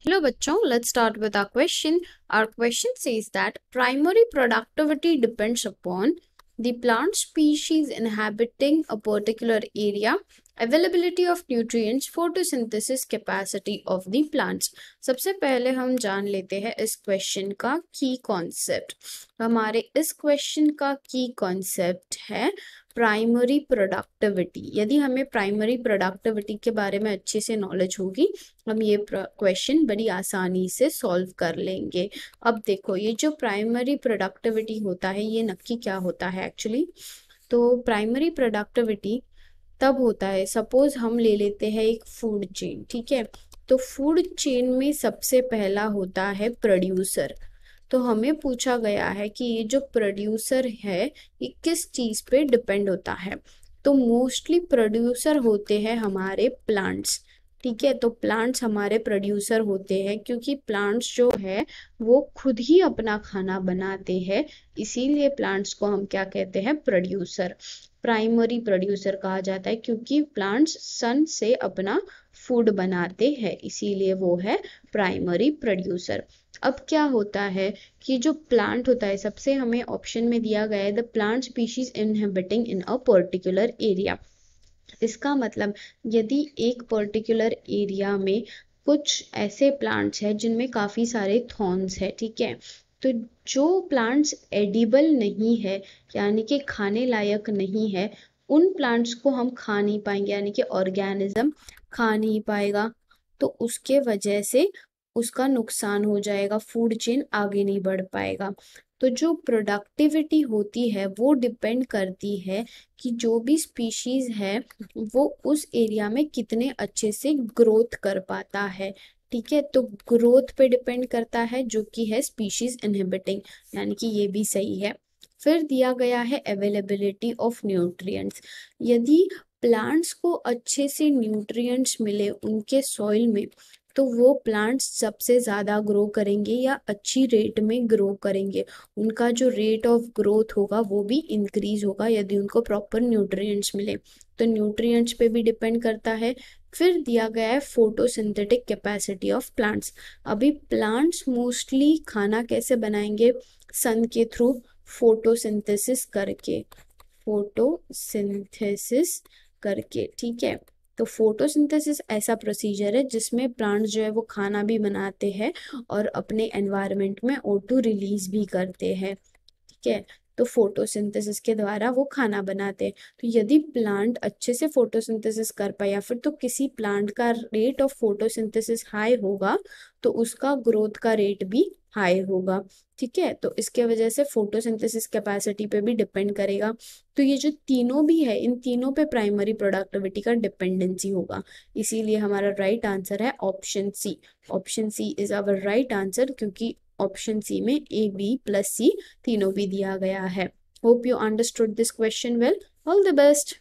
Hello bachcho, let's start with our question. Our question says that primary productivity depends upon the plant species inhabiting a particular area, availability of nutrients, photosynthesis capacity of the plants. सबसे पहले हम जान लेते हैं इस question का की concept. हमारे इस क्वेश्चन का की कॉन्सेप्ट है प्राइमरी प्रोडक्टिविटी. यदि हमें प्राइमरी प्रोडक्टिविटी के बारे में अच्छे से नॉलेज होगी, हम ये क्वेश्चन बड़ी आसानी से सॉल्व कर लेंगे. अब देखो, ये जो प्राइमरी प्रोडक्टिविटी होता है ये नक्की क्या होता है एक्चुअली. तो प्राइमरी प्रोडक्टिविटी तब होता है, सपोज हम ले लेते हैं एक फूड चेन. ठीक है, तो फूड चेन में सबसे पहला होता है प्रोड्यूसर. तो हमें पूछा गया है कि ये जो प्रोड्यूसर है ये किस चीज़ पे डिपेंड होता है. तो मोस्टली प्रोड्यूसर होते हैं हमारे प्लांट्स. ठीक है, तो प्लांट्स हमारे प्रोड्यूसर होते हैं क्योंकि प्लांट्स जो है वो खुद ही अपना खाना बनाते हैं, इसीलिए प्लांट्स को हम क्या कहते हैं, प्रोड्यूसर. प्राइमरी प्रोड्यूसर कहा जाता है क्योंकि प्लांट्स सन से अपना फूड बनाते हैं, इसीलिए वो है प्राइमरी प्रोड्यूसर. अब क्या होता है कि जो प्लांट होता है, सबसे हमें ऑप्शन में दिया गया है the plant species inhabiting in a particular area. इसका मतलब यदि एक पर्टिकुलर एरिया में कुछ ऐसे प्लांट्स हैं जिनमें काफ़ी सारे थॉर्न्स है. ठीक है, तो जो प्लांट्स एडिबल नहीं है यानी कि खाने लायक नहीं है, उन प्लांट्स को हम खा नहीं पाएंगे, यानी कि ऑर्गेनिज्म खा नहीं पाएगा. तो उसके वजह से उसका नुकसान हो जाएगा, फूड चेन आगे नहीं बढ़ पाएगा. तो जो प्रोडक्टिविटी होती है वो डिपेंड करती है कि जो भी स्पीशीज है वो उस एरिया में कितने अच्छे से ग्रोथ कर पाता है. ठीक है, तो ग्रोथ पे डिपेंड करता है जो कि है स्पीशीज इनहिबिटिंग, यानी कि ये भी सही है. फिर दिया गया है अवेलेबिलिटी ऑफ न्यूट्रिएंट्स. यदि प्लांट्स को अच्छे से न्यूट्रिएंट्स मिले उनके सॉइल में, तो वो प्लांट्स सबसे ज़्यादा ग्रो करेंगे या अच्छी रेट में ग्रो करेंगे. उनका जो रेट ऑफ ग्रोथ होगा वो भी इंक्रीज होगा यदि उनको प्रॉपर न्यूट्रिएंट्स मिले. तो न्यूट्रिएंट्स पे भी डिपेंड करता है. फिर दिया गया है फोटोसिंथेटिक कैपेसिटी ऑफ प्लांट्स. अभी प्लांट्स मोस्टली खाना कैसे बनाएंगे, सन के थ्रू, फोटोसिंथेसिस करके. फोटोसिंथेसिस करके, ठीक है. तो फोटोसिंथेसिस ऐसा प्रोसीजर है जिसमें प्लांट्स जो है वो खाना भी बनाते हैं और अपने एनवायरनमेंट में O2 रिलीज भी करते हैं. ठीक है, तो फोटोसिंथेसिस के द्वारा वो खाना बनाते हैं. तो यदि प्लांट अच्छे से फोटोसिंथेसिस कर पाए या फिर तो किसी प्लांट का रेट ऑफ फोटोसिंथेसिस हाई होगा तो उसका ग्रोथ का रेट भी हाई होगा. ठीक है, तो इसके वजह से फोटोसिंथेसिस कैपेसिटी पे भी डिपेंड करेगा. तो ये जो तीनों भी है, इन तीनों पे प्राइमरी प्रोडक्टिविटी का डिपेंडेंसी होगा, इसीलिए हमारा राइट आंसर है option C. Option C is our right answer क्योंकि ऑप्शन सी में A, B + C तीनों भी दिया गया है. Hope you understood this question well. All the best.